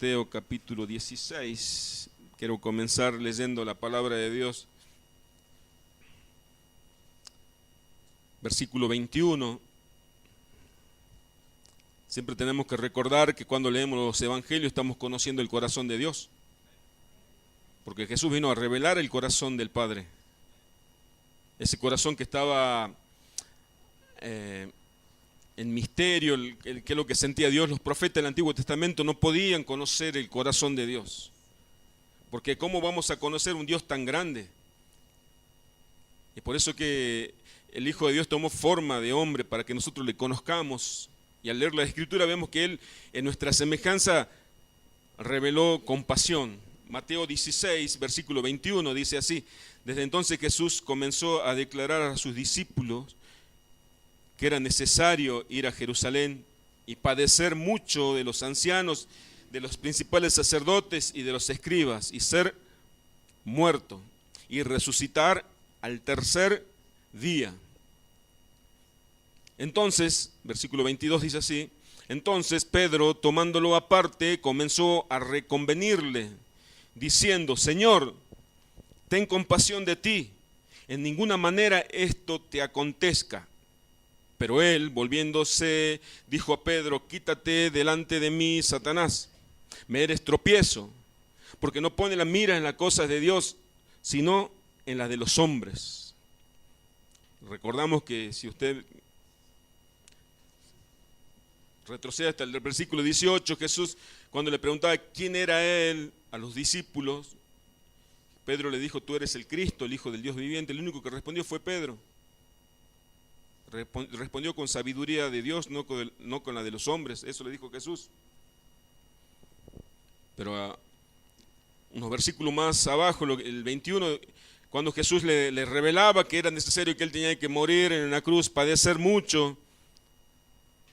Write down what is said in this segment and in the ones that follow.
Mateo capítulo 16. Quiero comenzar leyendo la palabra de Dios. Versículo 21. Siempre tenemos que recordar que cuando leemos los evangelios estamos conociendo el corazón de Dios. Porque Jesús vino a revelar el corazón del Padre. Ese corazón que estaba en misterio, que es lo que sentía Dios. Los profetas del Antiguo Testamento no podían conocer el corazón de Dios. Porque ¿cómo vamos a conocer un Dios tan grande? Y por eso que el Hijo de Dios tomó forma de hombre para que nosotros le conozcamos. Y al leer la Escritura vemos que Él en nuestra semejanza reveló compasión. Mateo 16, versículo 21 dice así: desde entonces Jesús comenzó a declarar a sus discípulos que era necesario ir a Jerusalén y padecer mucho de los ancianos, de los principales sacerdotes y de los escribas, y ser muerto y resucitar al tercer día. Entonces, versículo 22 dice así: entonces Pedro, tomándolo aparte, comenzó a reconvenirle, diciendo: Señor, ten compasión de ti, en ninguna manera esto te acontezca. Pero él, volviéndose, dijo a Pedro: quítate delante de mí, Satanás, me eres tropiezo, porque no pone la mira en las cosas de Dios, sino en las de los hombres. Recordamos que si usted retrocede hasta el versículo 18, Jesús, cuando le preguntaba quién era él a los discípulos, Pedro le dijo: tú eres el Cristo, el Hijo del Dios viviente. El único que respondió fue Pedro. Respondió con sabiduría de Dios, no con la de los hombres. Eso le dijo Jesús. Pero unos versículos más abajo, el 21, cuando Jesús le revelaba que era necesario que él tenía que morir en una cruz, padecer mucho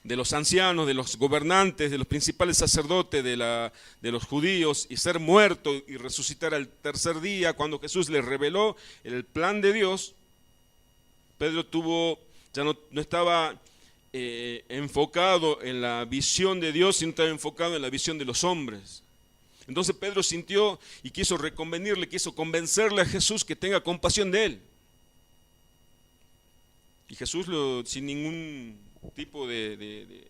de los ancianos, de los gobernantes, de los principales sacerdotes de los judíos, y ser muerto y resucitar al tercer día. Cuando Jesús le reveló el plan de Dios, Pedro ya no estaba enfocado en la visión de Dios, sino estaba enfocado en la visión de los hombres. Entonces Pedro sintió y quiso reconvenirle, quiso convencerle a Jesús que tenga compasión de él. Y Jesús, sin ningún tipo de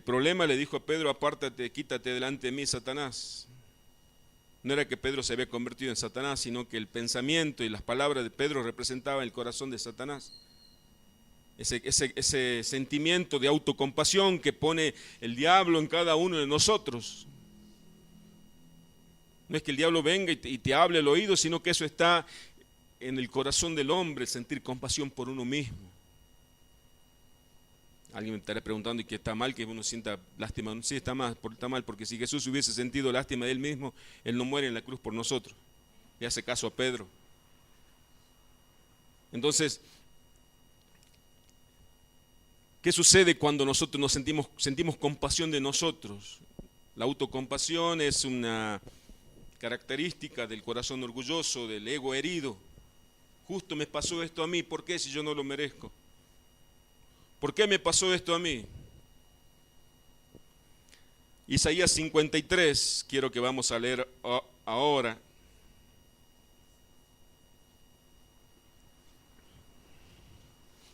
problema, le dijo a Pedro: apártate, quítate delante de mí, Satanás. No era que Pedro se había convertido en Satanás, sino que el pensamiento y las palabras de Pedro representaban el corazón de Satanás. Ese sentimiento de autocompasión que pone el diablo en cada uno de nosotros. No es que el diablo venga y te hable al oído, sino que eso está en el corazón del hombre, sentir compasión por uno mismo. Alguien me estará preguntando: ¿y qué está mal que uno sienta lástima? Sí, está mal, porque si Jesús hubiese sentido lástima de él mismo, él no muere en la cruz por nosotros. Le hace caso a Pedro. Entonces, ¿qué sucede cuando nosotros nos sentimos compasión de nosotros? La autocompasión es una característica del corazón orgulloso, del ego herido. Justo me pasó esto a mí, ¿por qué si yo no lo merezco? ¿Por qué me pasó esto a mí? Isaías 53, quiero que vamos a leer ahora.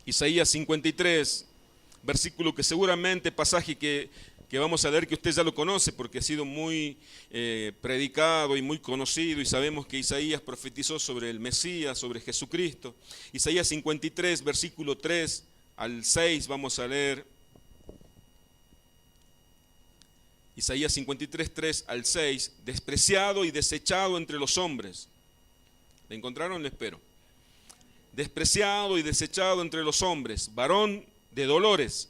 Isaías 53, versículo que seguramente, pasaje que vamos a leer, que usted ya lo conoce porque ha sido muy predicado y muy conocido, y sabemos que Isaías profetizó sobre el Mesías, sobre Jesucristo. Isaías 53, versículo 3 al 6, vamos a leer. Isaías 53, 3 al 6. Despreciado y desechado entre los hombres. ¿Le encontraron? Le espero. Despreciado y desechado entre los hombres, varón de dolores,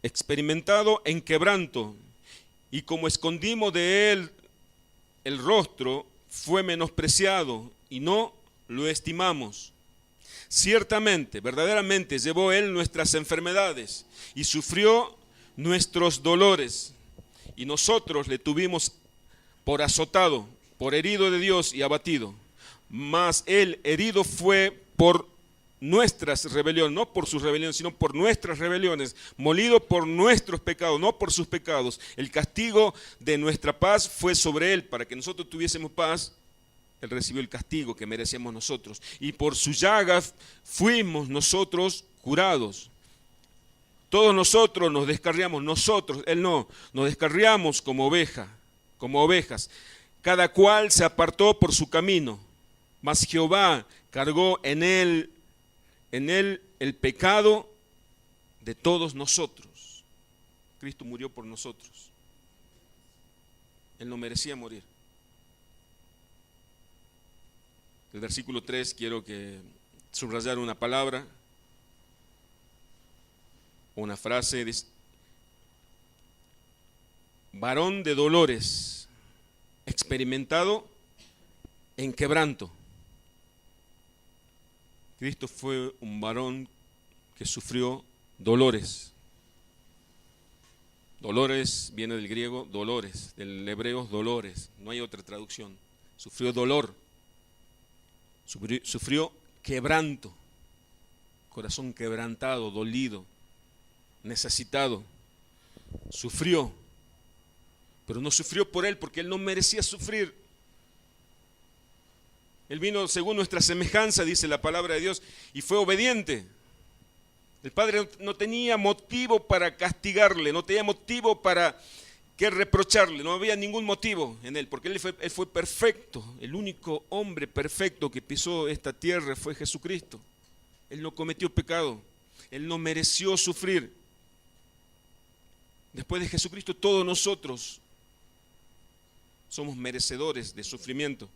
experimentado en quebranto, y como escondimos de él el rostro, fue menospreciado y no lo estimamos. Ciertamente, verdaderamente llevó él nuestras enfermedades y sufrió nuestros dolores, y nosotros le tuvimos por azotado, por herido de Dios y abatido. Mas él herido fue por nuestras rebeliones, no por sus rebeliones, sino por nuestras rebeliones, molido por nuestros pecados, no por sus pecados. El castigo de nuestra paz fue sobre él, para que nosotros tuviésemos paz. Él recibió el castigo que merecíamos nosotros, y por su llaga fuimos nosotros curados. Todos nosotros nos descarriamos, nosotros, él no, nos descarriamos como ovejas. Cada cual se apartó por su camino, mas Jehová cargó en él el pecado de todos nosotros. Cristo murió por nosotros. Él no merecía morir. El versículo 3 quiero que subrayar una palabra, una frase, dice, varón de dolores, experimentado en quebranto. Cristo fue un varón que sufrió dolores. Dolores viene del griego dolores, del hebreo dolores, no hay otra traducción. Sufrió dolor, sufrió quebranto, corazón quebrantado, dolido, necesitado. Sufrió, pero no sufrió por él, porque él no merecía sufrir. Él vino según nuestra semejanza, dice la palabra de Dios, y fue obediente. El Padre no tenía motivo para castigarle, no tenía motivo para que reprocharle, no había ningún motivo en él, porque él fue perfecto. El único hombre perfecto que pisó esta tierra fue Jesucristo. Él no cometió pecado, él no mereció sufrir. Después de Jesucristo, todos nosotros somos merecedores de sufrimiento.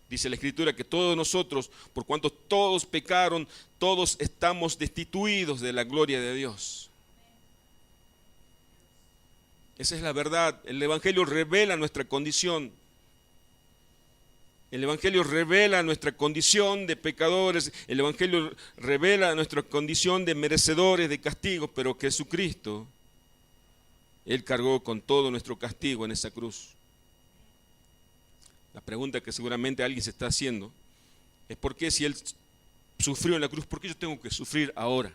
Dice la Escritura que todos nosotros, por cuanto todos pecaron, todos estamos destituidos de la gloria de Dios. Esa es la verdad. El Evangelio revela nuestra condición. El Evangelio revela nuestra condición de pecadores. El Evangelio revela nuestra condición de merecedores de castigo, pero Jesucristo, Él cargó con todo nuestro castigo en esa cruz. La pregunta que seguramente alguien se está haciendo es: ¿por qué si Él sufrió en la cruz, por qué yo tengo que sufrir ahora?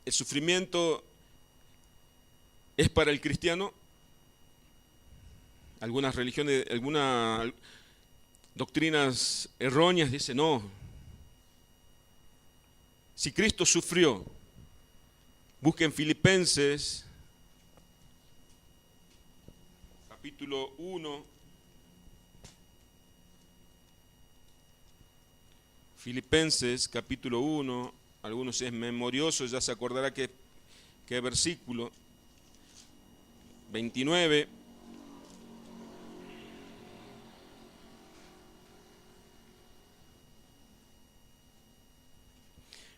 El sufrimiento es para el cristiano. Algunas religiones, algunas doctrinas erróneas dicen no. Si Cristo sufrió, busquen Filipenses capítulo 1. Filipenses capítulo 1. Algunos es memorioso, ya se acordará qué versículo. 29.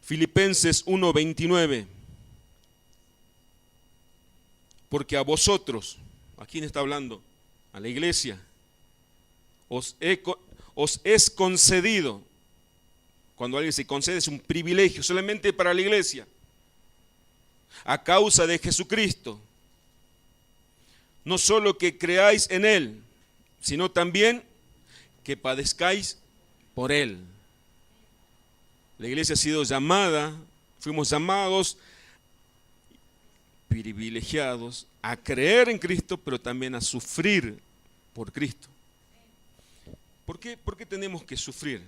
Filipenses 1:29. Porque a vosotros, ¿a quién está hablando? A la iglesia. Os es concedido. Cuando alguien se concede es un privilegio solamente para la iglesia. A causa de Jesucristo. No solo que creáis en Él, sino también que padezcáis por Él. La iglesia ha sido llamada, fuimos llamados, privilegiados, a creer en Cristo, pero también a sufrir por Cristo. ¿Por qué tenemos que sufrir?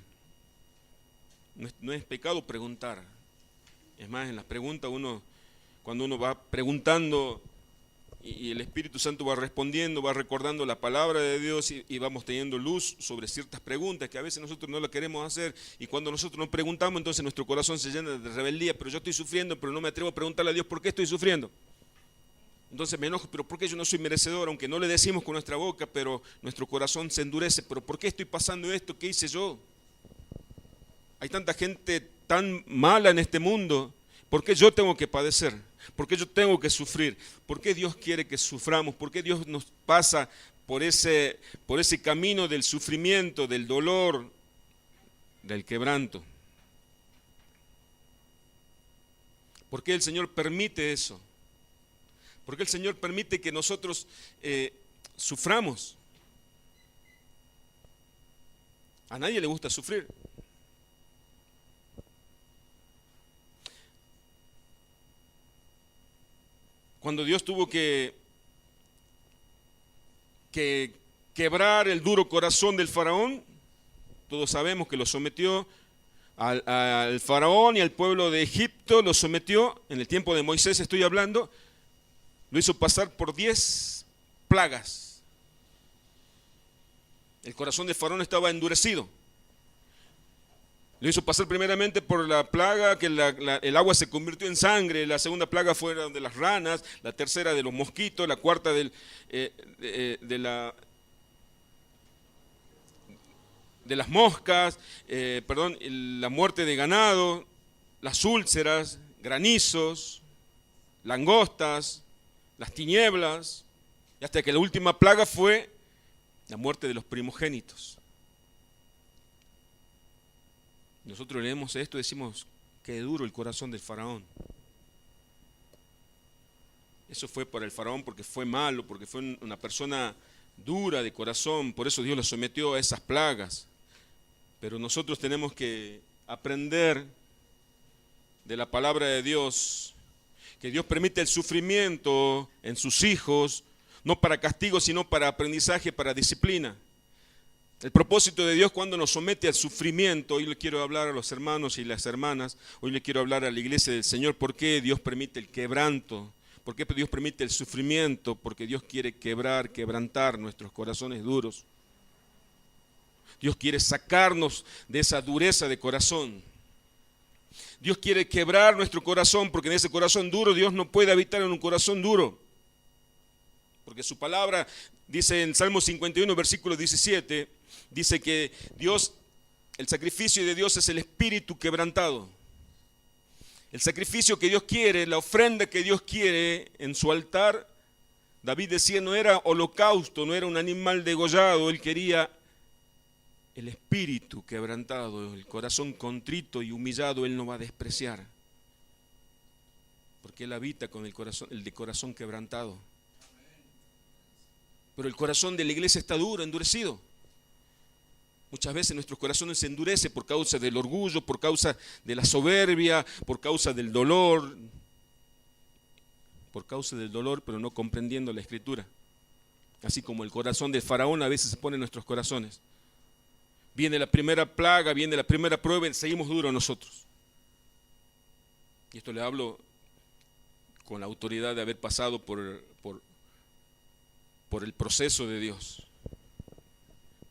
No es pecado preguntar. Es más, en las preguntas cuando uno va preguntando y el Espíritu Santo va respondiendo, va recordando la palabra de Dios y vamos teniendo luz sobre ciertas preguntas que a veces nosotros no las queremos hacer, y cuando nosotros nos preguntamos, entonces nuestro corazón se llena de rebeldía. Pero yo estoy sufriendo, pero no me atrevo a preguntarle a Dios por qué estoy sufriendo. Entonces me enojo, pero ¿por qué yo no soy merecedor? Aunque no le decimos con nuestra boca, pero nuestro corazón se endurece. ¿Pero por qué estoy pasando esto? ¿Qué hice yo? Hay tanta gente tan mala en este mundo. ¿Por qué yo tengo que padecer? ¿Por qué yo tengo que sufrir? ¿Por qué Dios quiere que suframos? ¿Por qué Dios nos pasa por ese camino del sufrimiento, del dolor, del quebranto? ¿Por qué el Señor permite eso? ¿Por qué el Señor permite que nosotros suframos? A nadie le gusta sufrir. cuando Dios tuvo que quebrar el duro corazón del faraón, todos sabemos que lo sometió al faraón y al pueblo de Egipto, lo sometió, en el tiempo de Moisés estoy hablando, lo hizo pasar por 10 plagas. El corazón del faraón estaba endurecido. Lo hizo pasar primeramente por la plaga que el agua se convirtió en sangre, la segunda plaga fue de las ranas, la tercera de los mosquitos, la cuarta de las moscas, la muerte de ganado, las úlceras, granizos, langostas, las tinieblas, y hasta que la última plaga fue la muerte de los primogénitos. Nosotros leemos esto y decimos, qué duro el corazón del faraón. Eso fue para el faraón porque fue malo, porque fue una persona dura de corazón, por eso Dios lo sometió a esas plagas. Pero nosotros tenemos que aprender de la palabra de Dios, que Dios permite el sufrimiento en sus hijos, no para castigo, sino para aprendizaje, para disciplina. El propósito de Dios cuando nos somete al sufrimiento, hoy le quiero hablar a los hermanos y las hermanas, hoy le quiero hablar a la iglesia del Señor, ¿por qué Dios permite el quebranto? ¿Por qué Dios permite el sufrimiento? Porque Dios quiere quebrantar nuestros corazones duros. Dios quiere sacarnos de esa dureza de corazón. Dios quiere quebrar nuestro corazón, porque en ese corazón duro Dios no puede habitar en un corazón duro. Porque su palabra dice en Salmo 51, versículo 17, dice que Dios, el sacrificio de Dios es el espíritu quebrantado. El sacrificio que Dios quiere, la ofrenda que Dios quiere en su altar, David decía, no era holocausto, no era un animal degollado, él quería el espíritu quebrantado, el corazón contrito y humillado, él no va a despreciar. Porque él habita con el de corazón quebrantado. Pero el corazón de la iglesia está duro, endurecido. Muchas veces nuestros corazones se endurecen por causa del orgullo, por causa de la soberbia, por causa del dolor. Por causa del dolor, pero no comprendiendo la Escritura. Así como el corazón del faraón a veces se pone en nuestros corazones. Viene la primera plaga, viene la primera prueba y seguimos duros nosotros. Y esto le hablo con la autoridad de haber pasado por el proceso de Dios.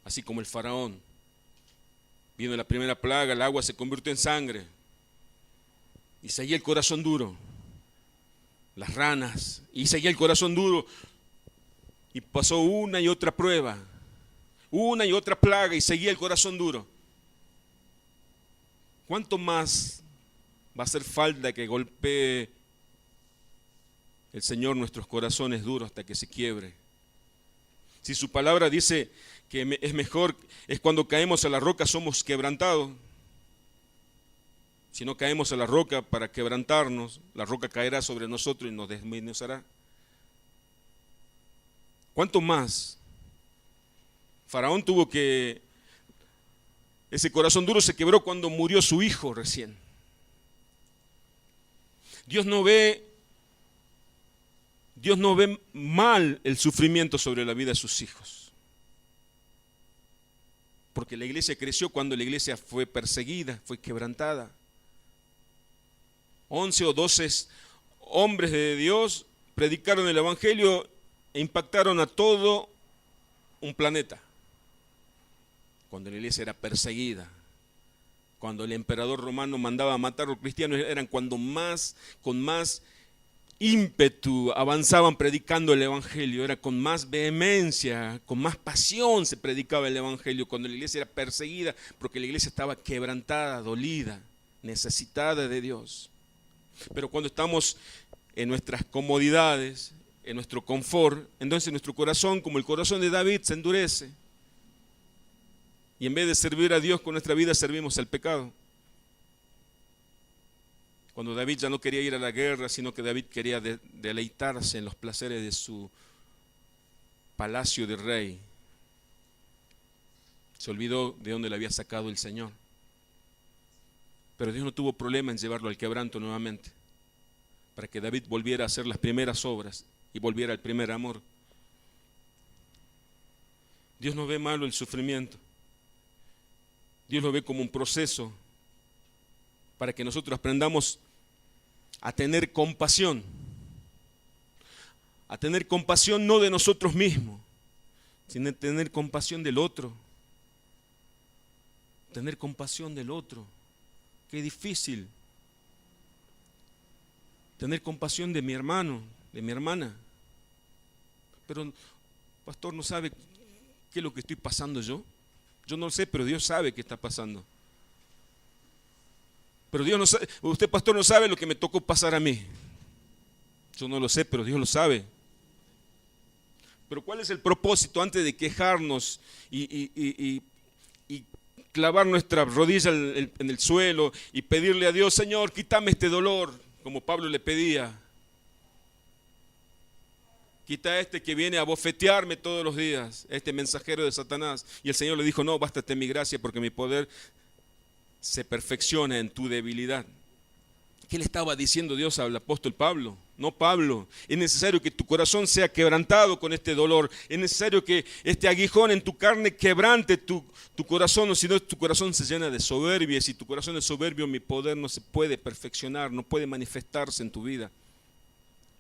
Así como el faraón. Vino la primera plaga, el agua se convirtió en sangre. Y seguía el corazón duro. Las ranas. Y seguía el corazón duro. Y pasó una y otra prueba. Una y otra plaga y seguía el corazón duro. ¿Cuánto más va a hacer falta que golpee el Señor nuestros corazones duros hasta que se quiebre? Si su palabra dice que es mejor, es cuando caemos a la roca somos quebrantados. Si no caemos a la roca para quebrantarnos, la roca caerá sobre nosotros y nos desmenuzará. ¿Cuánto más? Faraón tuvo que, ese corazón duro se quebró cuando murió su hijo recién. Dios no ve mal el sufrimiento sobre la vida de sus hijos. Porque la iglesia creció cuando la iglesia fue perseguida, fue quebrantada. 11 o 12 hombres de Dios predicaron el evangelio e impactaron a todo un planeta. Cuando la iglesia era perseguida, cuando el emperador romano mandaba a matar a los cristianos, eran cuando con más ímpetu avanzaban predicando el evangelio, era con más vehemencia, con más pasión se predicaba el evangelio, cuando la iglesia era perseguida, porque la iglesia estaba quebrantada, dolida, necesitada de Dios. Pero cuando estamos en nuestras comodidades, en nuestro confort, entonces nuestro corazón, como el corazón de David, se endurece. Y en vez de servir a Dios con nuestra vida, servimos al pecado. Cuando David ya no quería ir a la guerra, sino que David quería deleitarse en los placeres de su palacio de rey. Se olvidó de dónde le había sacado el Señor. Pero Dios no tuvo problema en llevarlo al quebranto nuevamente. para que David volviera a hacer las primeras obras y volviera al primer amor. Dios no ve malo el sufrimiento. Dios lo ve como un proceso para que nosotros aprendamos a tener compasión. A tener compasión no de nosotros mismos, sino tener compasión del otro. Tener compasión del otro. Qué difícil. Tener compasión de mi hermano, de mi hermana. Pero, pastor, ¿no sabe qué es lo que estoy pasando yo? Yo no lo sé, pero Dios sabe qué está pasando. Pero Dios no sabe, usted, pastor, no sabe lo que me tocó pasar a mí. Yo no lo sé, pero Dios lo sabe. Pero ¿cuál es el propósito antes de quejarnos y clavar nuestra rodilla en el suelo y pedirle a Dios, Señor, quítame este dolor, como Pablo le pedía? Quita este que viene a bofetearme todos los días, este mensajero de Satanás. Y el Señor le dijo, no, bástate mi gracia porque mi poder se perfecciona en tu debilidad. ¿Qué le estaba diciendo Dios al apóstol Pablo? No, Pablo, es necesario que tu corazón sea quebrantado con este dolor. Es necesario que este aguijón en tu carne quebrante tu corazón, o si no, tu corazón se llena de soberbia. Y si tu corazón es soberbio, mi poder no se puede perfeccionar, no puede manifestarse en tu vida,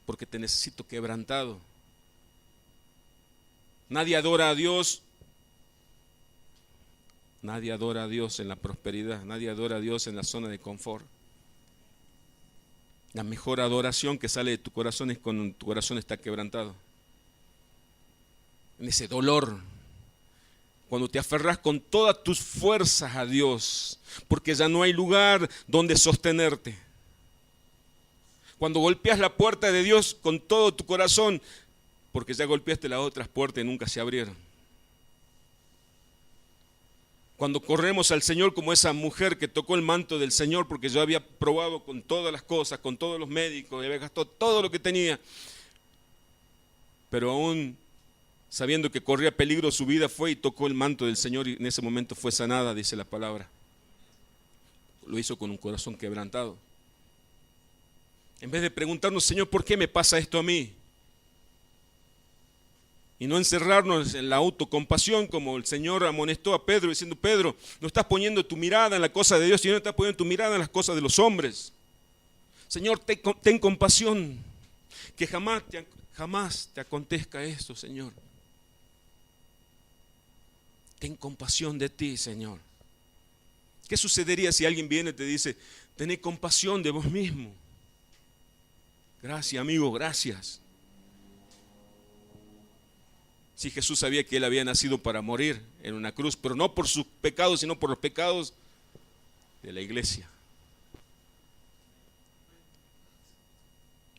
porque te necesito quebrantado. Nadie adora a Dios. Nadie adora a Dios en la prosperidad. Nadie adora a Dios en la zona de confort. La mejor adoración que sale de tu corazón es cuando tu corazón está quebrantado. En ese dolor. Cuando te aferras con todas tus fuerzas a Dios. Porque ya no hay lugar donde sostenerte. Cuando golpeas la puerta de Dios con todo tu corazón, porque ya golpeaste las otras puertas y nunca se abrieron. Cuando corremos al Señor como esa mujer que tocó el manto del Señor, porque yo había probado con todas las cosas, con todos los médicos, había gastado todo lo que tenía, pero aún sabiendo que corría peligro su vida, fue y tocó el manto del Señor y en ese momento fue sanada, dice la palabra. Lo hizo con un corazón quebrantado. En vez de preguntarnos, Señor, ¿por qué me pasa esto a mí? Y no encerrarnos en la autocompasión, como el Señor amonestó a Pedro, diciendo, Pedro, no estás poniendo tu mirada en la cosa de Dios, sino estás poniendo tu mirada en las cosas de los hombres. Señor, ten compasión, que jamás te acontezca esto, Señor. Ten compasión de ti, Señor. ¿Qué sucedería si alguien viene y te dice, tened compasión de vos mismo? Gracias, amigo, gracias. Si Jesús sabía que Él había nacido para morir en una cruz, pero no por sus pecados, sino por los pecados de la iglesia.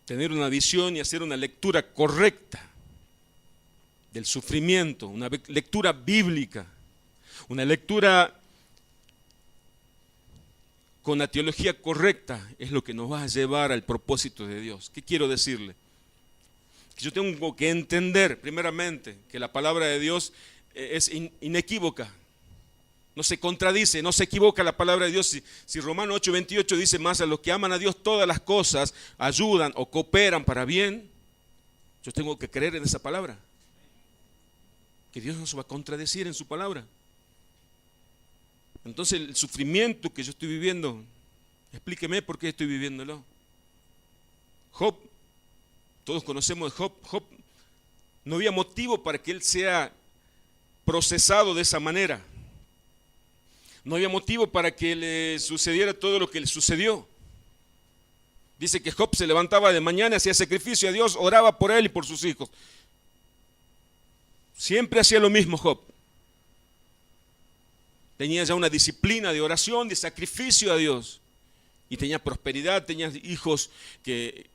Tener una visión y hacer una lectura correcta del sufrimiento, una lectura bíblica, una lectura con la teología correcta, es lo que nos va a llevar al propósito de Dios. ¿Qué quiero decirle? Que yo tengo que entender, primeramente, que la palabra de Dios es inequívoca. No se contradice, no se equivoca la palabra de Dios. Si Romanos 8:28 dice, más a los que aman a Dios todas las cosas ayudan o cooperan para bien, yo tengo que creer en esa palabra. Que Dios no se va a contradecir en su palabra. Entonces el sufrimiento que yo estoy viviendo, explíqueme por qué estoy viviéndolo. Job, todos conocemos de Job. Job no había motivo para que él sea procesado de esa manera. No había motivo para que le sucediera todo lo que le sucedió. Dice que Job se levantaba de mañana, hacía sacrificio a Dios, oraba por él y por sus hijos. Siempre hacía lo mismo Job. Tenía ya una disciplina de oración, de sacrificio a Dios. Y tenía prosperidad, tenía hijos e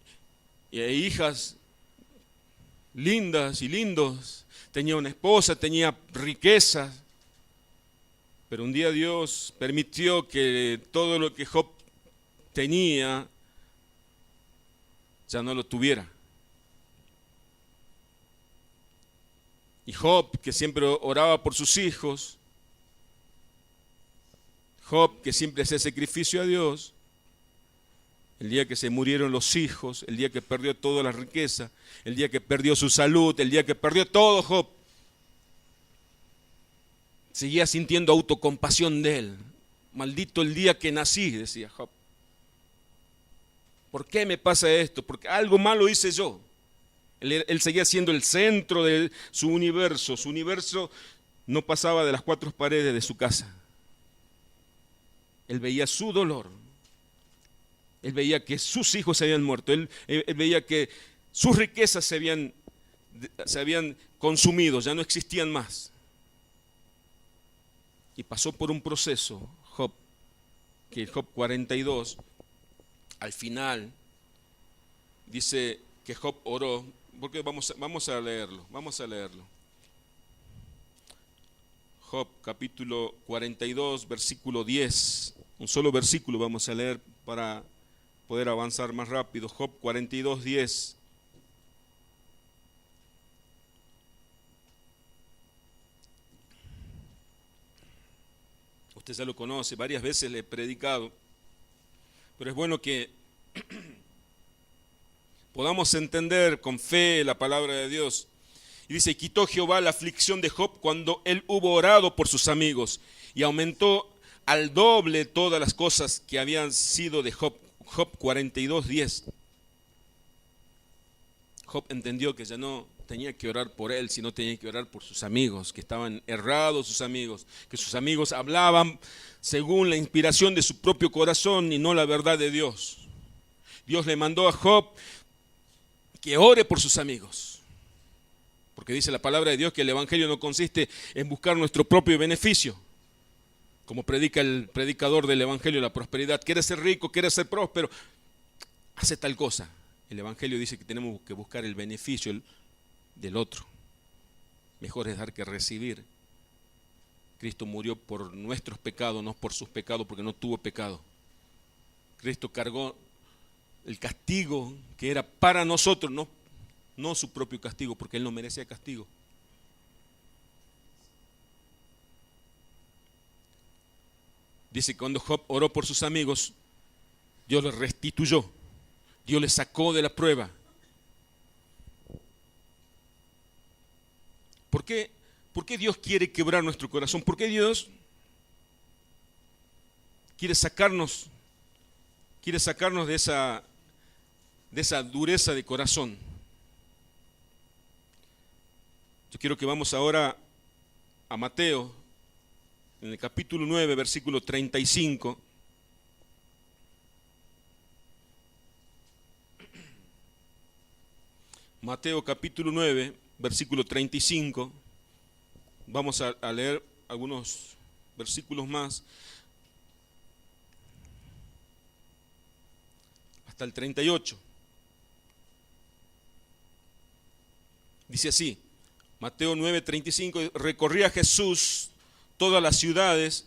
hijas lindas y lindos. Tenía una esposa, tenía riquezas. Pero un día Dios permitió que todo lo que Job tenía ya no lo tuviera. Y Job, que siempre oraba por sus hijos, Job, que siempre hacía sacrificio a Dios, el día que se murieron los hijos, el día que perdió toda la riqueza, el día que perdió su salud, el día que perdió todo Job, seguía sintiendo autocompasión de él. Maldito el día que nací, decía Job. ¿Por qué me pasa esto? Porque algo malo hice yo. Él seguía siendo el centro de su universo. Su universo no pasaba de las cuatro paredes de su casa. Él veía su dolor. Él veía que sus hijos se habían muerto. Él veía que sus riquezas se habían consumido, ya no existían más. Y pasó por un proceso, Job, que Job 42, al final, dice que Job oró, porque vamos a leerlo. Job capítulo 42, versículo 10, un solo versículo vamos a leer para poder avanzar más rápido. Job 42, 10. Usted ya lo conoce, varias veces le he predicado, pero es bueno que podamos entender con fe la palabra de Dios. Y dice, quitó Jehová la aflicción de Job cuando él hubo orado por sus amigos, y aumentó al doble todas las cosas que habían sido de Job. Job 42, 10. Job entendió que ya no tenía que orar por él, sino tenía que orar por sus amigos, que estaban errados sus amigos, que sus amigos hablaban según la inspiración de su propio corazón y no la verdad de Dios. Dios le mandó a Job que ore por sus amigos, porque dice la palabra de Dios que el evangelio no consiste en buscar nuestro propio beneficio, como predica el predicador del evangelio de la prosperidad. ¿Quieres ser rico? ¿Quieres ser próspero? Hace tal cosa. El evangelio dice que tenemos que buscar el beneficio del otro. Mejor es dar que recibir. Cristo murió por nuestros pecados, no por sus pecados, porque no tuvo pecado. Cristo cargó el castigo que era para nosotros, no su propio castigo, porque él no merecía castigo. Dice que cuando Job oró por sus amigos, Dios les restituyó, Dios les sacó de la prueba. ¿Por qué Dios quiere quebrar nuestro corazón? ¿Por qué Dios quiere sacarnos de esa dureza de corazón? Yo quiero que vamos ahora a Mateo, en el capítulo 9, versículo 35. Mateo capítulo 9, versículo 35. Vamos a leer algunos versículos más, hasta el 38. Dice así, Mateo 9, 35, recorría Jesús todas las ciudades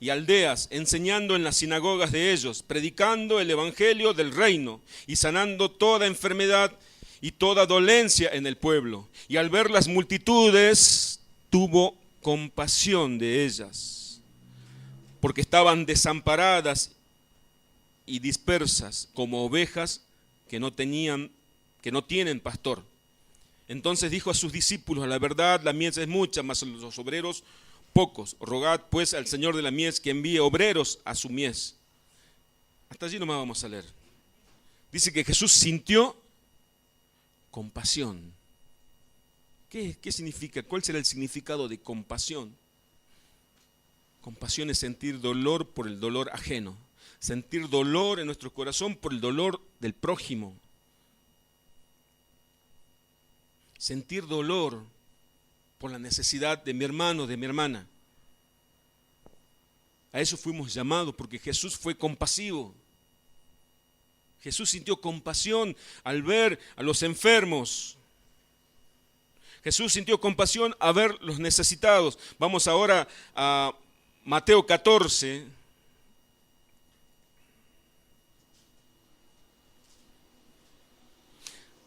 y aldeas, enseñando en las sinagogas de ellos, predicando el evangelio del reino y sanando toda enfermedad y toda dolencia en el pueblo. Y al ver las multitudes, tuvo compasión de ellas, porque estaban desamparadas y dispersas como ovejas que no tienen pastor. Entonces dijo a sus discípulos, a la verdad la mies es mucha, mas los obreros pocos. Rogad pues al Señor de la mies que envíe obreros a su mies. Hasta allí nomás vamos a leer. Dice que Jesús sintió compasión. ¿Qué significa? ¿Cuál será el significado de compasión? Compasión es sentir dolor por el dolor ajeno, sentir dolor en nuestro corazón por el dolor del prójimo, sentir dolor por la necesidad de mi hermano, de mi hermana. A eso fuimos llamados porque Jesús fue compasivo. Jesús sintió compasión al ver a los enfermos. Jesús sintió compasión a ver los necesitados. Vamos ahora a Mateo 14.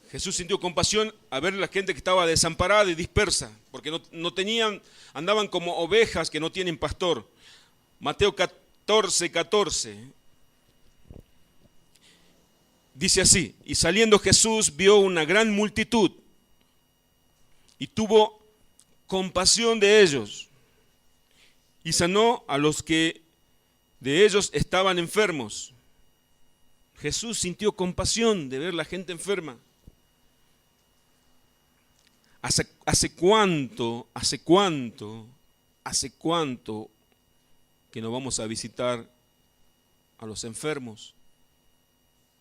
Jesús sintió compasión a ver la gente que estaba desamparada y dispersa, porque no tenían, andaban como ovejas que no tienen pastor. Mateo 14, 14. Dice así: y saliendo Jesús vio una gran multitud y tuvo compasión de ellos y sanó a los que de ellos estaban enfermos. Jesús sintió compasión de ver la gente enferma. ¿Hace cuánto que no vamos a visitar a los enfermos?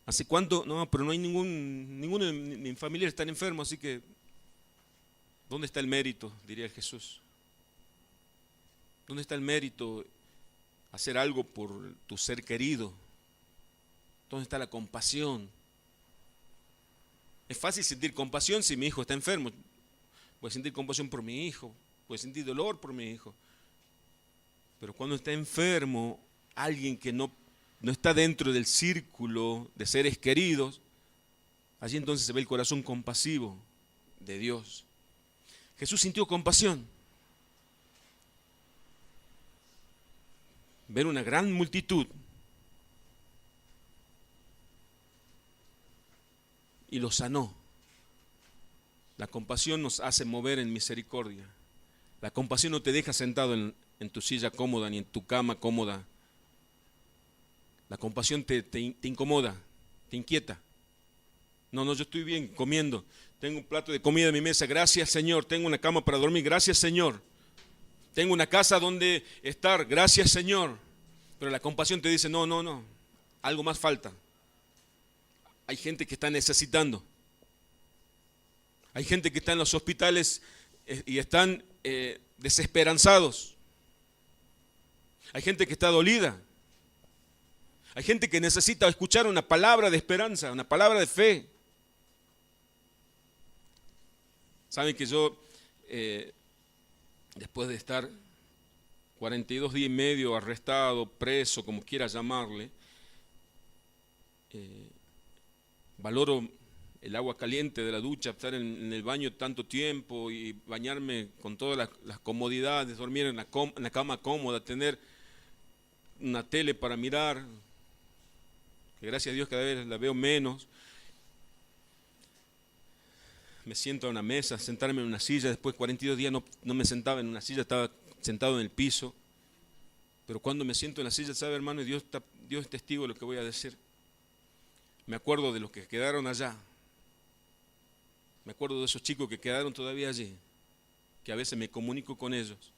¿Hace cuánto? No, pero no hay ninguno de mi familia está enfermo, así que ¿dónde está el mérito? Diría Jesús. ¿Dónde está el mérito? Hacer algo por tu ser querido. ¿Dónde está la compasión? Es fácil sentir compasión si mi hijo está enfermo. Voy a sentir compasión por mi hijo, voy a sentir dolor por mi hijo. Pero cuando está enfermo, alguien que no está dentro del círculo de seres queridos, allí entonces se ve el corazón compasivo de Dios. Jesús sintió compasión. Ver una gran multitud y lo sanó. La compasión nos hace mover en misericordia. La compasión no te deja sentado en tu silla cómoda ni en tu cama cómoda. La compasión te incomoda, te inquieta. No, yo estoy bien comiendo. Tengo un plato de comida en mi mesa, gracias Señor. Tengo una cama para dormir, gracias Señor. Tengo una casa donde estar, gracias Señor. Pero la compasión te dice, no, algo más falta. Hay gente que está necesitando. Hay gente que está en los hospitales y están desesperanzados. Hay gente que está dolida. Hay gente que necesita escuchar una palabra de esperanza, una palabra de fe. Saben que yo, después de estar 42 días y medio arrestado, preso, como quiera llamarle, valoro el agua caliente de la ducha, estar en el baño tanto tiempo y bañarme con todas las comodidades, dormir en la cama cómoda, tener una tele para mirar, que gracias a Dios cada vez la veo menos. Me siento a una mesa, sentarme en una silla, después de 42 días no me sentaba en una silla, estaba sentado en el piso. Pero cuando me siento en la silla, ¿sabe, hermano? Y Dios es testigo de lo que voy a decir. Me acuerdo de los que quedaron allá. Me acuerdo de esos chicos que quedaron todavía allí, que a veces me comunico con ellos.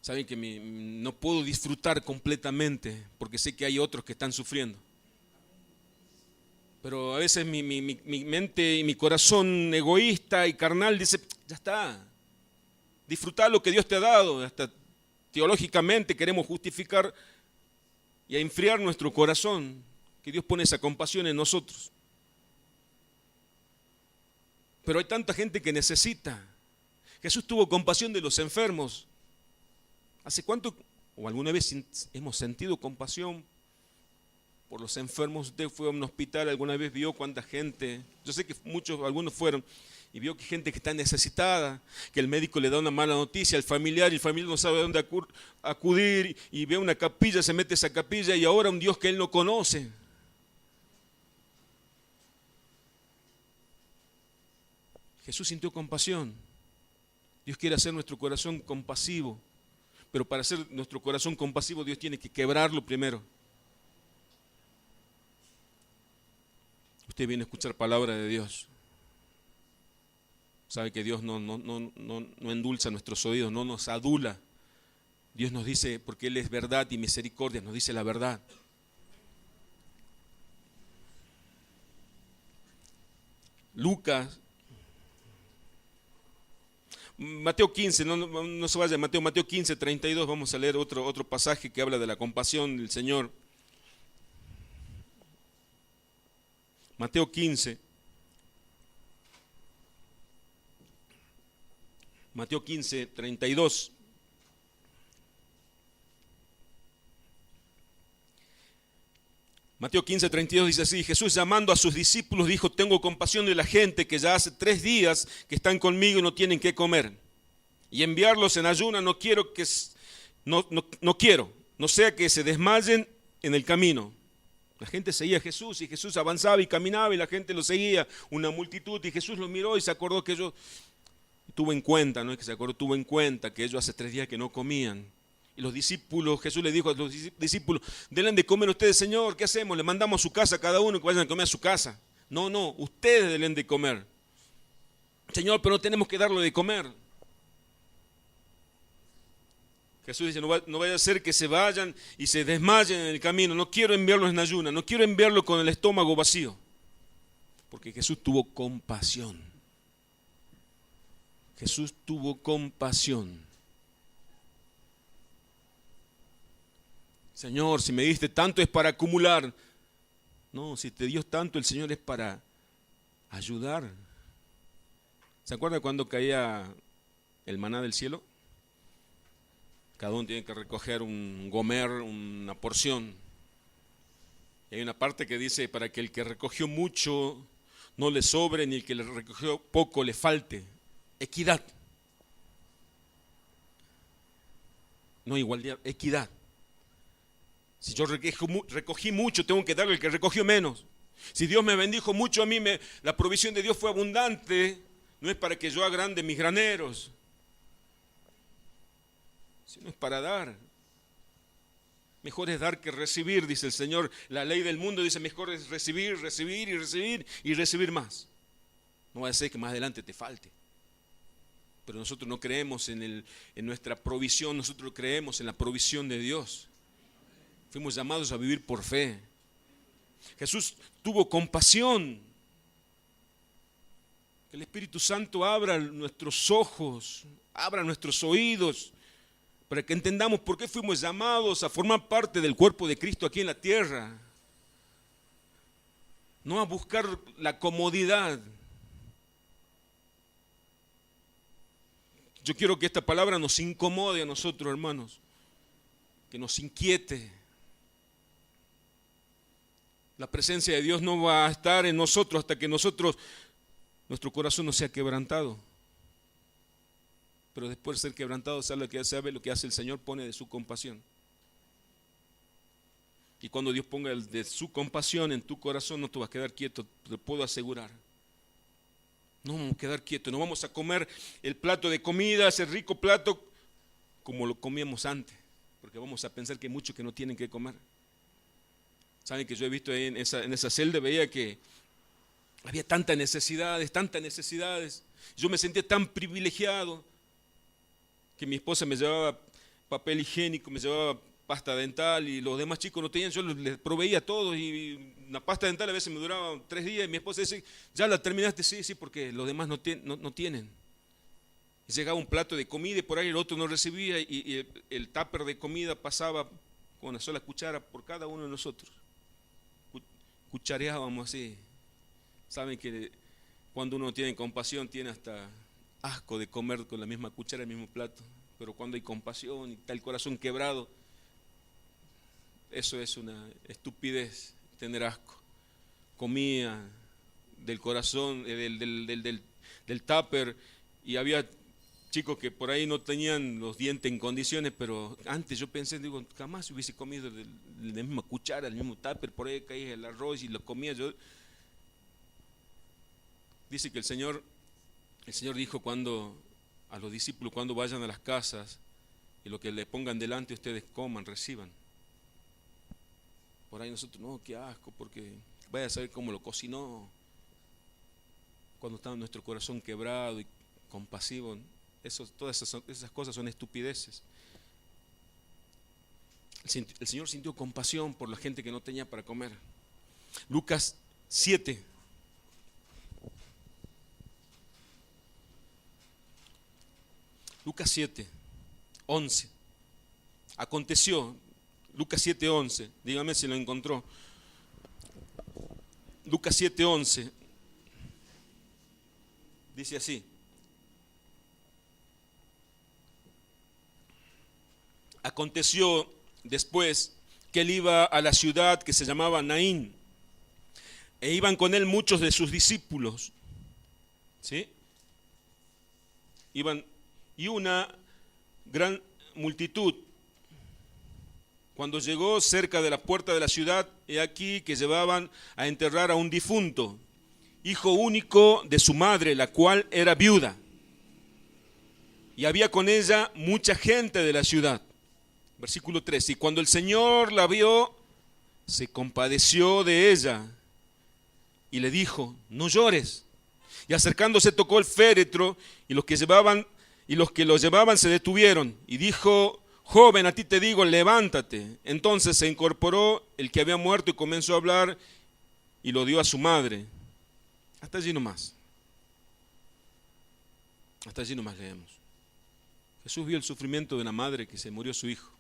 Saben que no puedo disfrutar completamente porque sé que hay otros que están sufriendo. Pero a veces mi mente y mi corazón egoísta y carnal dice, ya está, disfrutar lo que Dios te ha dado. Hasta teológicamente queremos justificar y a enfriar nuestro corazón, que Dios pone esa compasión en nosotros. Pero hay tanta gente que necesita. Jesús tuvo compasión de los enfermos. ¿Hace cuánto o alguna vez hemos sentido compasión por los enfermos? Usted fue a un hospital, alguna vez vio cuánta gente, yo sé que algunos fueron, y vio que gente que está necesitada, que el médico le da una mala noticia al familiar y el familiar no sabe a dónde acudir y ve una capilla, se mete a esa capilla y ahora un Dios que él no conoce. Jesús sintió compasión. Dios quiere hacer nuestro corazón compasivo, pero para hacer nuestro corazón compasivo Dios tiene que quebrarlo primero. Usted viene a escuchar palabra de Dios. Sabe que Dios no endulza nuestros oídos, no nos adula. Dios nos dice, porque Él es verdad y misericordia, nos dice la verdad. Lucas, Mateo 15, no se vaya, Mateo 15, 32, vamos a leer otro pasaje que habla de la compasión del Señor. Mateo 15, Mateo 15, 32. Mateo 15, 32 dice así: Jesús llamando a sus discípulos dijo, tengo compasión de la gente que ya hace 3 días que están conmigo y no tienen qué comer. Y enviarlos en ayuna no quiero, no sea que se desmayen en el camino La gente seguía a Jesús y Jesús avanzaba y caminaba y la gente lo seguía, una multitud, y Jesús lo miró y se acordó que ellos, tuvo en cuenta, no es que se acordó, tuvo en cuenta que ellos hace 3 días que no comían. Y los discípulos, Jesús le dijo a los discípulos, denle de comer ustedes, Señor, ¿qué hacemos? Le mandamos a su casa a cada uno que vayan a comer a su casa. No, ustedes denle de comer. Señor, pero no tenemos que darle de comer. Jesús dice, no vaya a ser que se vayan y se desmayen en el camino. No quiero enviarlos en ayunas, no quiero enviarlos con el estómago vacío. Porque Jesús tuvo compasión. Jesús tuvo compasión. Señor, si me diste tanto es para acumular. No, si te dio tanto el Señor es para ayudar. ¿Se acuerda cuando caía el maná del cielo? Cada uno tiene que recoger un gomer, una porción. Y hay una parte que dice, para que el que recogió mucho no le sobre, ni el que le recogió poco le falte. Equidad. No igualdad, equidad. Si yo recogí mucho, tengo que darle al que recogió menos. Si Dios me bendijo mucho, a mí la provisión de Dios fue abundante. No es para que yo agrande mis graneros, sino es para dar. Mejor es dar que recibir, dice el Señor. La ley del mundo dice, mejor es recibir y recibir más. No va a ser que más adelante te falte. Pero nosotros no creemos en nuestra provisión, nosotros creemos en la provisión de Dios. Fuimos llamados a vivir por fe. Jesús tuvo compasión. Que el Espíritu Santo abra nuestros ojos, abra nuestros oídos, para que entendamos por qué fuimos llamados a formar parte del cuerpo de Cristo aquí en la tierra. No a buscar la comodidad. Yo quiero que esta palabra nos incomode a nosotros, hermanos, que nos inquiete. La presencia de Dios no va a estar en nosotros hasta que nuestro corazón no sea quebrantado. Pero después de ser quebrantado, sabe lo que hace el Señor, pone de su compasión. Y cuando Dios ponga de su compasión en tu corazón, no te vas a quedar quieto, te lo puedo asegurar. No vamos a quedar quietos, no vamos a comer el plato de comida, ese rico plato, como lo comíamos antes, porque vamos a pensar que hay muchos que no tienen que comer. Saben que yo he visto ahí en esa celda, veía que había tantas necesidades. Yo me sentía tan privilegiado que mi esposa me llevaba papel higiénico, me llevaba pasta dental y los demás chicos no tenían, yo les proveía a todos y una pasta dental a veces me duraba 3 días y mi esposa decía, ¿ya la terminaste? Sí, porque los demás no tienen. Y llegaba un plato de comida y por ahí el otro no recibía y el tupper de comida pasaba con una sola cuchara por cada uno de nosotros. Cuchareábamos así. Saben que cuando uno tiene compasión tiene hasta asco de comer con la misma cuchara, el mismo plato. Pero cuando hay compasión y está el corazón quebrado, eso es una estupidez, tener asco. Comía del corazón, del tupper, y había chicos que por ahí no tenían los dientes en condiciones, pero antes yo pensé, jamás hubiese comido de la misma cuchara, el mismo tupper, por ahí caía el arroz y lo comía yo. Dice que el Señor dijo a los discípulos, cuando vayan a las casas y lo que le pongan delante ustedes coman, reciban. Por ahí nosotros, no, qué asco, porque vaya a saber cómo lo cocinó. Cuando estaba nuestro corazón quebrado y compasivo, todas esas cosas son estupideces. El Señor sintió compasión por la gente que no tenía para comer. Lucas 7. Lucas 7, 11. Aconteció, Lucas 7, 11. Dígame si lo encontró. Lucas 7, 11. Dice así. Aconteció después que él iba a la ciudad que se llamaba Naín, e iban con él muchos de sus discípulos. ¿Sí? Y una gran multitud. Cuando llegó cerca de la puerta de la ciudad, he aquí que llevaban a enterrar a un difunto, hijo único de su madre, la cual era viuda. Y había con ella mucha gente de la ciudad. Versículo 3. Y cuando el Señor la vio, se compadeció de ella y le dijo: no llores. Y acercándose tocó el féretro, y los que lo llevaban se detuvieron. Y dijo: joven, a ti te digo, levántate. Entonces se incorporó el que había muerto y comenzó a hablar, y lo dio a su madre. Hasta allí nomás. Hasta allí nomás leemos. Jesús vio el sufrimiento de una madre que se murió su hijo.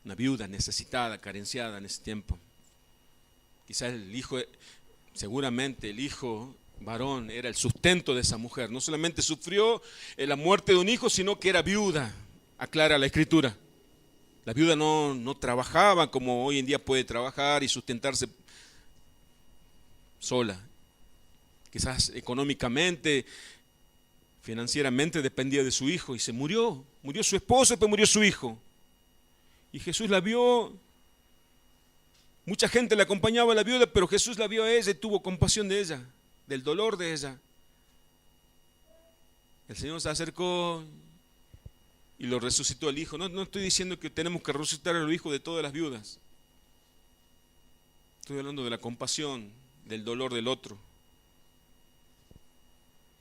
Una viuda necesitada, carenciada en ese tiempo. Quizás el hijo, seguramente el hijo varón era el sustento de esa mujer. No solamente sufrió la muerte de un hijo, sino que era viuda, aclara la Escritura. La viuda no trabajaba como hoy en día puede trabajar y sustentarse sola. Quizás económicamente, financieramente dependía de su hijo y se murió. Murió su esposo y después murió su hijo. Y Jesús la vio. Mucha gente le acompañaba a la viuda, pero Jesús la vio a ella y tuvo compasión de ella, del dolor de ella. El Señor se acercó y lo resucitó al hijo. No estoy diciendo que tenemos que resucitar a los hijos de todas las viudas. Estoy hablando de la compasión, del dolor del otro.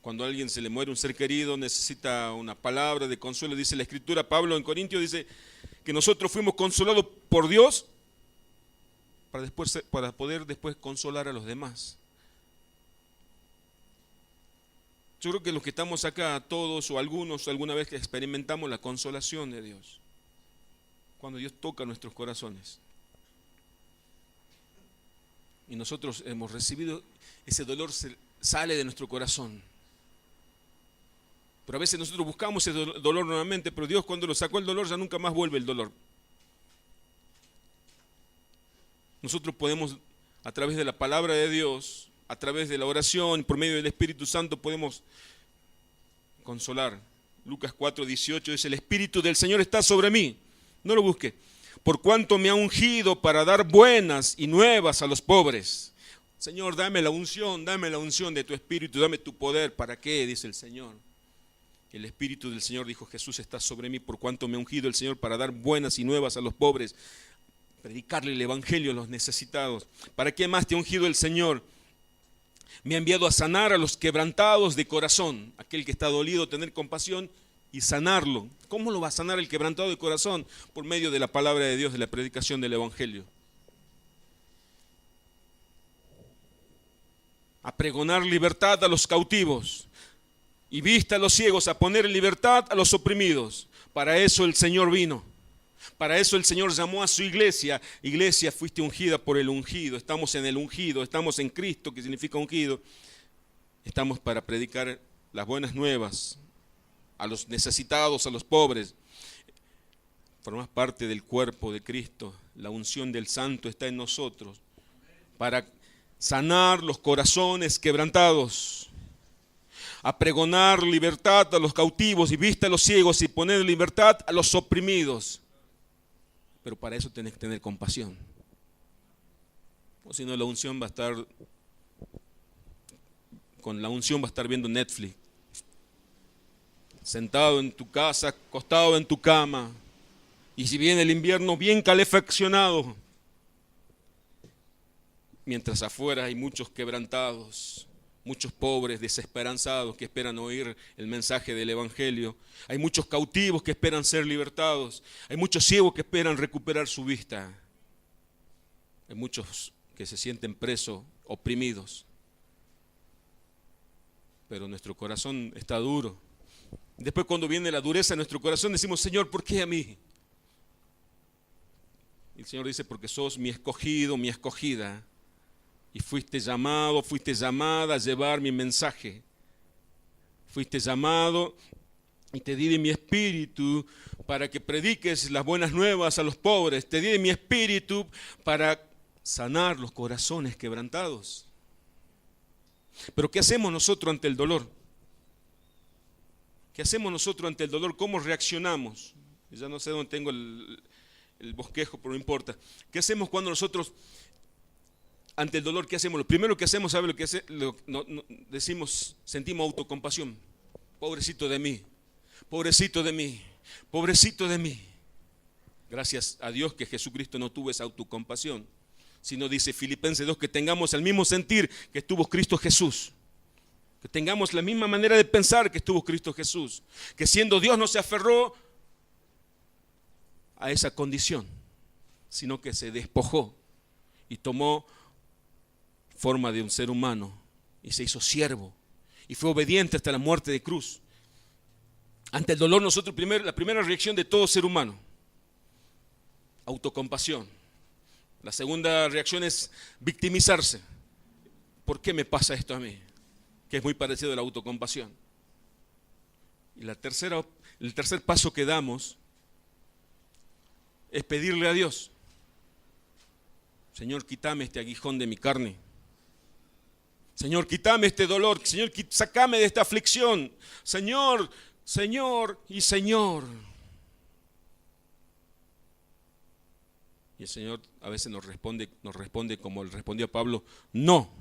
Cuando a alguien se le muere un ser querido, necesita una palabra de consuelo. Dice la Escritura, Pablo en Corintios dice que nosotros fuimos consolados por Dios para poder después consolar a los demás. Yo creo que los que estamos acá, todos o algunos, alguna vez que experimentamos la consolación de Dios, cuando Dios toca nuestros corazones y nosotros hemos recibido, ese dolor sale de nuestro corazón. Pero a veces nosotros buscamos ese dolor nuevamente, pero Dios cuando lo sacó el dolor ya nunca más vuelve el dolor. Nosotros podemos, a través de la palabra de Dios, a través de la oración, por medio del Espíritu Santo, podemos consolar. Lucas 4:18 dice: el Espíritu del Señor está sobre mí. No lo busque. Por cuanto me ha ungido para dar buenas y nuevas a los pobres. Señor, dame la unción de tu Espíritu, dame tu poder. ¿Para qué? Dice el Señor. El Espíritu del Señor, dijo Jesús, está sobre mí, por cuanto me ha ungido el Señor para dar buenas y nuevas a los pobres, predicarle el Evangelio a los necesitados. ¿Para qué más te ha ungido el Señor? Me ha enviado a sanar a los quebrantados de corazón, aquel que está dolido, tener compasión y sanarlo. ¿Cómo lo va a sanar el quebrantado de corazón? Por medio de la palabra de Dios, de la predicación del Evangelio. A pregonar libertad a los cautivos y vista a los ciegos, a poner en libertad a los oprimidos. Para eso el Señor vino. Para eso el Señor llamó a su iglesia. Iglesia, fuiste ungida por el ungido. Estamos en el ungido, estamos en Cristo, que significa ungido. Estamos para predicar las buenas nuevas a los necesitados, a los pobres. Formas parte del cuerpo de Cristo. La unción del Santo está en nosotros para sanar los corazones quebrantados, a pregonar libertad a los cautivos y vista a los ciegos y poner en libertad a los oprimidos. Pero para eso tenés que tener compasión. O si no, la unción va a estar, con la unción va a estar viendo Netflix. Sentado en tu casa, acostado en tu cama. Y si viene el invierno, bien calefaccionado. Mientras afuera hay muchos quebrantados, muchos pobres desesperanzados que esperan oír el mensaje del Evangelio. Hay muchos cautivos que esperan ser libertados. Hay muchos ciegos que esperan recuperar su vista. Hay muchos que se sienten presos, oprimidos. Pero nuestro corazón está duro. Después, cuando viene la dureza en nuestro corazón, decimos: Señor, ¿por qué a mí? Y el Señor dice: porque sos mi escogido, mi escogida. Y fuiste llamado, fuiste llamada a llevar mi mensaje. Fuiste llamado y te di de mi espíritu para que prediques las buenas nuevas a los pobres. Te di de mi espíritu para sanar los corazones quebrantados. Pero ¿qué hacemos nosotros ante el dolor? ¿Qué hacemos nosotros ante el dolor? ¿Cómo reaccionamos? Ya no sé dónde tengo el bosquejo, pero no importa. ¿Qué hacemos cuando nosotros, ante el dolor, qué hacemos? Lo primero que hacemos, ¿sabe lo que decimos? Sentimos autocompasión. Pobrecito de mí, pobrecito de mí, pobrecito de mí. Gracias a Dios que Jesucristo no tuvo esa autocompasión, sino dice Filipenses 2 que tengamos el mismo sentir que tuvo Cristo Jesús. Que tengamos la misma manera de pensar que tuvo Cristo Jesús. Que siendo Dios no se aferró a esa condición, sino que se despojó y tomó forma de un ser humano y se hizo siervo y fue obediente hasta la muerte de cruz. Ante el dolor nosotros la primera reacción de todo ser humano, autocompasión. La segunda reacción es victimizarse. ¿Por qué me pasa esto a mí? Que es muy parecido a la autocompasión. Y el tercer paso que damos es pedirle a Dios: Señor, quítame este aguijón de mi carne. Señor, quítame este dolor. Señor, sácame de esta aflicción. Señor, Señor y Señor. Y el Señor a veces nos responde como le respondió a Pablo: no.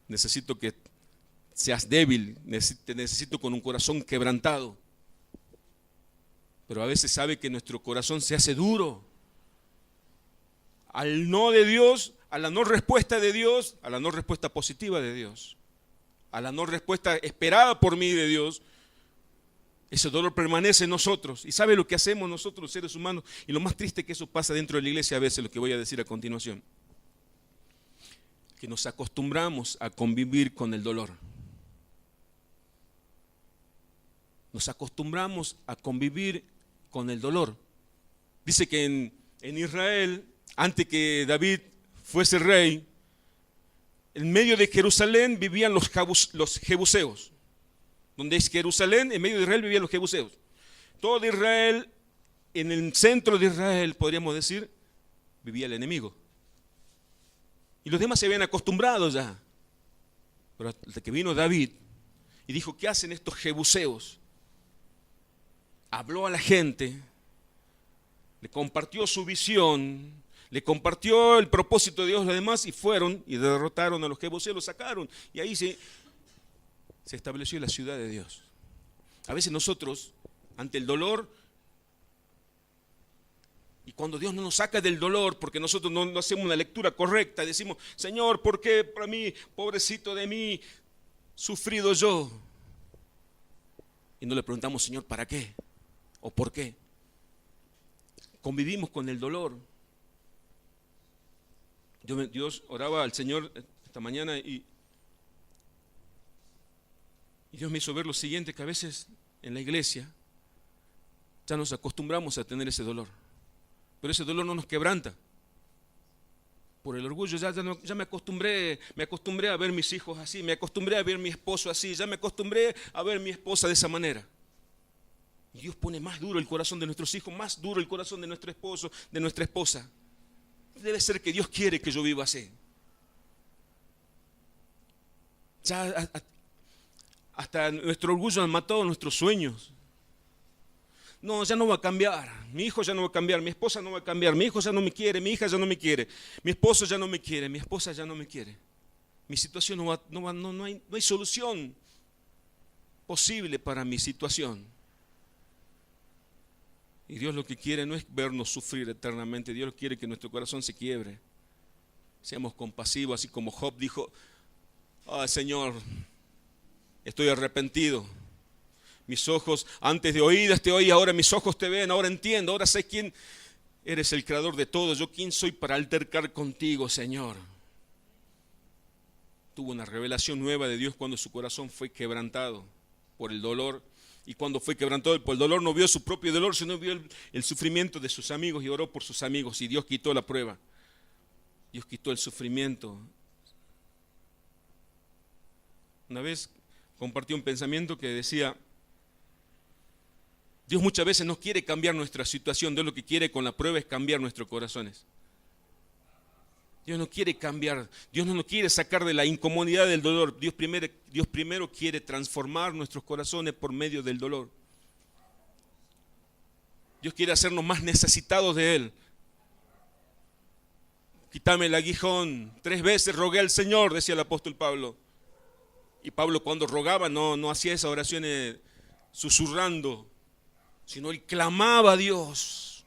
Necesito que seas débil, te necesito con un corazón quebrantado. Pero a veces sabe que nuestro corazón se hace duro. Al no de Dios, a la no respuesta de Dios, a la no respuesta positiva de Dios, a la no respuesta esperada por mí de Dios, ese dolor permanece en nosotros. ¿Y sabe lo que hacemos nosotros los seres humanos? Y lo más triste que eso pasa dentro de la iglesia a veces, lo que voy a decir a continuación. Que nos acostumbramos a convivir con el dolor. Nos acostumbramos a convivir con el dolor. Dice que en Israel, antes que David fuese rey, en medio de Jerusalén vivían los jebuseos. Donde es Jerusalén, en medio de Israel vivían los jebuseos. Todo Israel, en el centro de Israel, podríamos decir, vivía el enemigo. Y los demás se habían acostumbrado ya. Pero hasta que vino David y dijo: ¿qué hacen estos jebuseos? Habló a la gente, le compartió su visión, le compartió el propósito de Dios a los demás, y fueron y derrotaron a los jebuseos, los sacaron. Y ahí se estableció la ciudad de Dios. A veces nosotros, ante el dolor, y cuando Dios no nos saca del dolor, porque nosotros no hacemos una lectura correcta, decimos: Señor, ¿por qué para mí, pobrecito de mí, sufrido yo? Y no le preguntamos: Señor, ¿para qué? ¿O por qué? Convivimos con el dolor. Dios oraba al Señor esta mañana y Dios me hizo ver lo siguiente: que a veces en la iglesia ya nos acostumbramos a tener ese dolor. Pero ese dolor no nos quebranta. Por el orgullo ya me acostumbré a ver mis hijos así, me acostumbré a ver mi esposo así, ya me acostumbré a ver mi esposa de esa manera. Y Dios pone más duro el corazón de nuestros hijos, más duro el corazón de nuestro esposo, de nuestra esposa. Debe ser que Dios quiere que yo viva así. Ya hasta nuestro orgullo ha matado nuestros sueños. No, ya no va a cambiar. Mi hijo ya no va a cambiar, mi esposa no va a cambiar, mi hijo ya no me quiere, mi hija ya no me quiere, mi esposo ya no me quiere, mi esposa ya no me quiere. Mi situación no hay solución posible para mi situación. Y Dios lo que quiere no es vernos sufrir eternamente. Dios quiere que nuestro corazón se quiebre. Seamos compasivos, así como Job dijo: Señor, estoy arrepentido. Mis ojos, antes de oídas te oí, ahora mis ojos te ven, ahora entiendo, ahora sé quién eres, el creador de todo. Yo quién soy para altercar contigo, Señor. Tuvo una revelación nueva de Dios cuando su corazón fue quebrantado por el dolor. Y cuando fue quebrantado por el dolor, no vio su propio dolor, sino vio el sufrimiento de sus amigos y oró por sus amigos. Y Dios quitó la prueba. Dios quitó el sufrimiento. Una vez compartí un pensamiento que decía: Dios muchas veces no quiere cambiar nuestra situación. Dios lo que quiere con la prueba es cambiar nuestros corazones. Dios no quiere cambiar, Dios no nos quiere sacar de la incomodidad del dolor. Dios primero quiere transformar nuestros corazones por medio del dolor. Dios quiere hacernos más necesitados de Él. Quítame el aguijón. 3 veces rogué al Señor, decía el apóstol Pablo. Y Pablo cuando rogaba no hacía esas oraciones susurrando, sino él clamaba a Dios.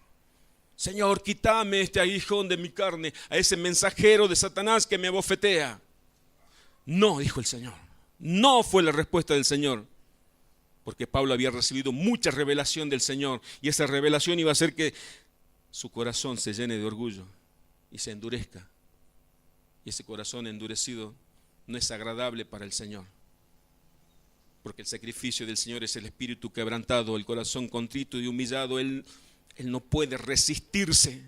Señor, quítame este aguijón de mi carne, a ese mensajero de Satanás que me abofetea. No, dijo el Señor. No fue la respuesta del Señor. Porque Pablo había recibido mucha revelación del Señor. Y esa revelación iba a hacer que su corazón se llene de orgullo y se endurezca. Y ese corazón endurecido no es agradable para el Señor. Porque el sacrificio del Señor es el espíritu quebrantado, el corazón contrito y humillado. Él no puede resistirse.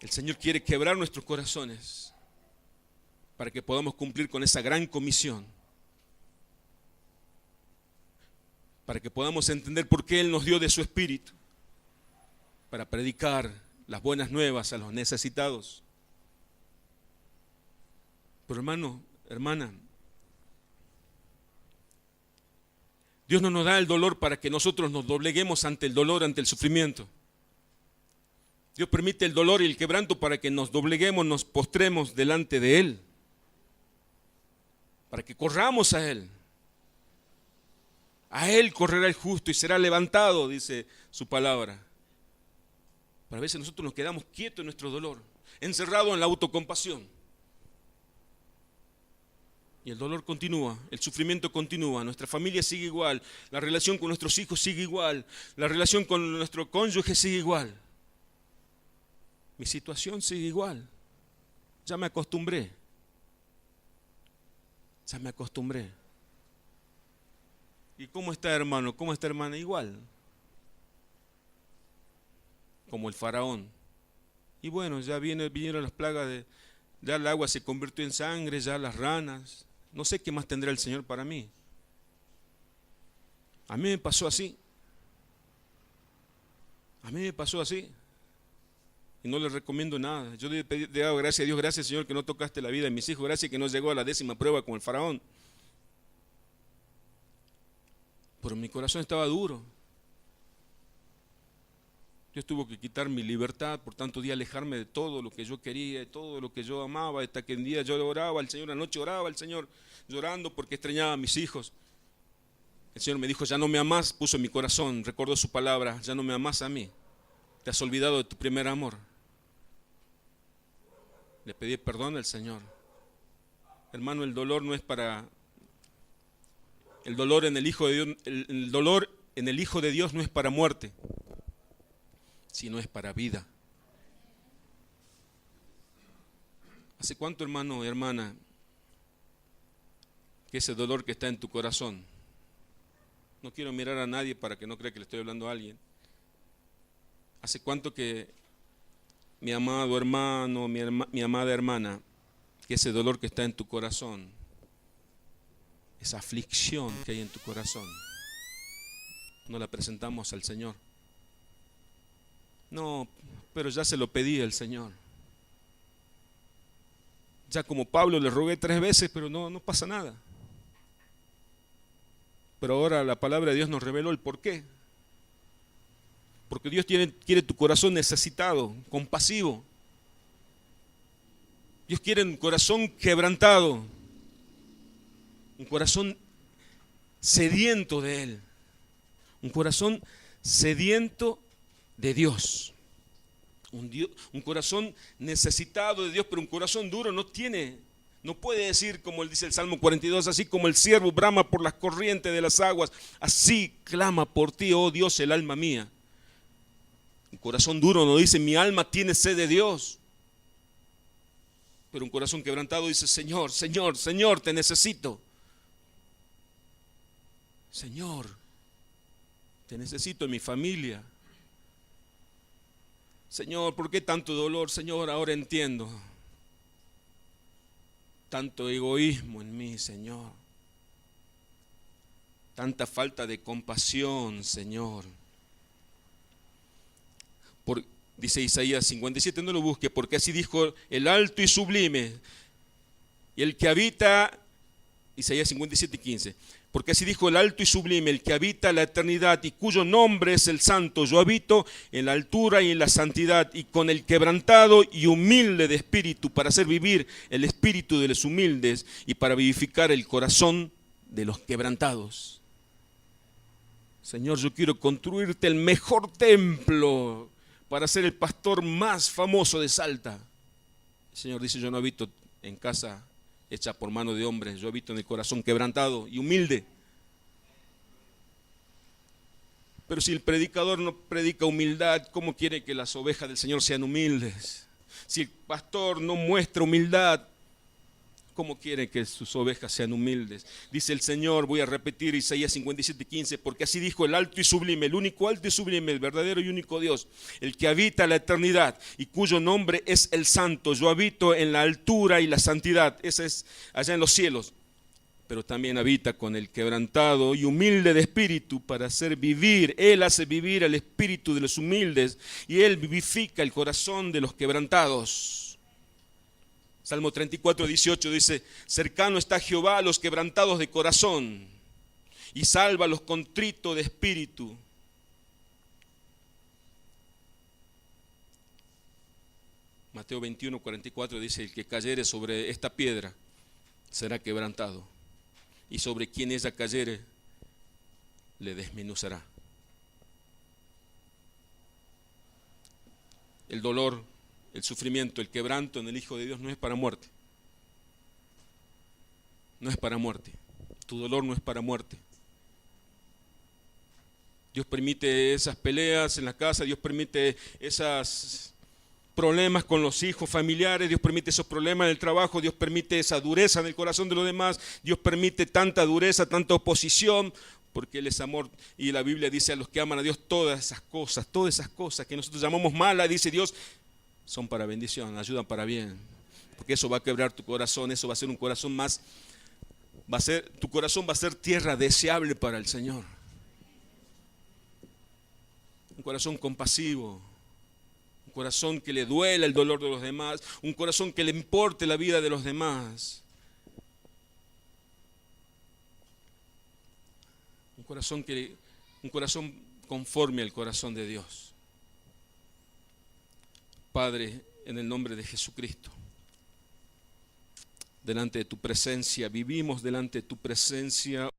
El Señor quiere quebrar nuestros corazones para que podamos cumplir con esa gran comisión. Para que podamos entender por qué Él nos dio de su espíritu. Para predicar las buenas nuevas a los necesitados. Pero hermano, hermana, Dios no nos da el dolor para que nosotros nos dobleguemos ante el dolor, ante el sufrimiento. Dios permite el dolor y el quebranto para que nos dobleguemos, nos postremos delante de Él. Para que corramos a Él. A Él correrá el justo y será levantado, dice su palabra. Pero a veces nosotros nos quedamos quietos en nuestro dolor, encerrados en la autocompasión. Y el dolor continúa, el sufrimiento continúa, nuestra familia sigue igual, la relación con nuestros hijos sigue igual, la relación con nuestro cónyuge sigue igual. Mi situación sigue igual. Ya me acostumbré. Ya me acostumbré. ¿Y cómo está, hermano? ¿Cómo está, hermana? Igual. Como el faraón. Y bueno, ya vinieron las plagas ya el agua se convirtió en sangre, ya las ranas. No sé qué más tendrá el Señor para mí. A mí me pasó así. A mí me pasó así. Y no le recomiendo nada. Yo le he dado gracias a Dios, gracias Señor que no tocaste la vida de mis hijos, gracias que no llegó a la 10ª prueba como el faraón. Pero mi corazón estaba duro. Dios tuvo que quitar mi libertad, por tanto día alejarme de todo lo que yo quería, de todo lo que yo amaba, hasta que un día yo oraba al Señor, anoche oraba al Señor, llorando porque extrañaba a mis hijos. El Señor me dijo, ya no me amás, puso en mi corazón, recordó su palabra, ya no me amás a mí, te has olvidado de tu primer amor. Le pedí perdón al Señor. Hermano, el dolor no es para... El dolor en el Hijo de Dios, el dolor en el Hijo de Dios no es para muerte, sino es para vida. ¿Hace cuánto, hermano y hermana, que ese dolor que está en tu corazón? No quiero mirar a nadie para que no crea que le estoy hablando a alguien. ¿Hace cuánto que mi amado hermano, mi amada hermana, que ese dolor que está en tu corazón, esa aflicción que hay en tu corazón, no la presentamos al Señor? No, pero ya se lo pedí al Señor. Ya como Pablo le rogué 3 veces, pero no pasa nada. Pero ahora la palabra de Dios nos reveló el por qué. Porque Dios quiere tu corazón necesitado, compasivo. Dios quiere un corazón quebrantado, un corazón sediento de Él, un corazón sediento de Dios. Un corazón necesitado de Dios, pero un corazón duro no puede decir, como dice el Salmo 42, así como el ciervo brama por las corrientes de las aguas, así clama por ti, oh Dios, el alma mía. Un corazón duro no dice, mi alma tiene sed de Dios. Pero un corazón quebrantado dice, Señor, Señor, Señor, te necesito. Señor, te necesito en mi familia. Señor, ¿por qué tanto dolor? Señor, ahora entiendo. Tanto egoísmo en mí, Señor. Tanta falta de compasión, Señor. Dice Isaías 57, no lo busque, porque así dijo el alto y sublime, y el que habita, Isaías 57:15, Porque así dijo el alto y sublime, el que habita la eternidad y cuyo nombre es el Santo. Yo habito en la altura y en la santidad y con el quebrantado y humilde de espíritu, para hacer vivir el espíritu de los humildes y para vivificar el corazón de los quebrantados. Señor, yo quiero construirte el mejor templo para ser el pastor más famoso de Salta. El Señor dice, yo no habito en casa hecha por mano de hombres, yo habito en el corazón quebrantado y humilde. Pero si el predicador no predica humildad, ¿cómo quiere que las ovejas del Señor sean humildes? Si el pastor no muestra humildad, ¿cómo quiere que sus ovejas sean humildes? Dice el Señor, voy a repetir Isaías 57:15, porque así dijo el alto y sublime, el único alto y sublime, el verdadero y único Dios, el que habita la eternidad y cuyo nombre es el Santo. Yo habito en la altura y la santidad, esa es allá en los cielos, pero también habita con el quebrantado y humilde de espíritu para hacer vivir. Él hace vivir el espíritu de los humildes y Él vivifica el corazón de los quebrantados. Salmo 34:18 dice, cercano está Jehová a los quebrantados de corazón y salva a los contritos de espíritu. Mateo 21:44 dice, el que cayere sobre esta piedra será quebrantado, y sobre quien ella cayere le desmenuzará. El dolor, el sufrimiento, el quebranto en el Hijo de Dios no es para muerte. No es para muerte. Tu dolor no es para muerte. Dios permite esas peleas en la casa, Dios permite esos problemas con los hijos familiares, Dios permite esos problemas en el trabajo, Dios permite esa dureza en el corazón de los demás, Dios permite tanta dureza, tanta oposición, porque Él es amor. Y la Biblia dice a los que aman a Dios todas esas cosas que nosotros llamamos malas, dice Dios, son para bendición, ayudan para bien, porque eso va a quebrar tu corazón, eso va a ser un corazón más, tu corazón va a ser tierra deseable para el Señor. Un corazón compasivo, un corazón que le duela el dolor de los demás, un corazón que le importe la vida de los demás. Un corazón conforme al corazón de Dios. Padre, en el nombre de Jesucristo, delante de tu presencia, vivimos delante de tu presencia.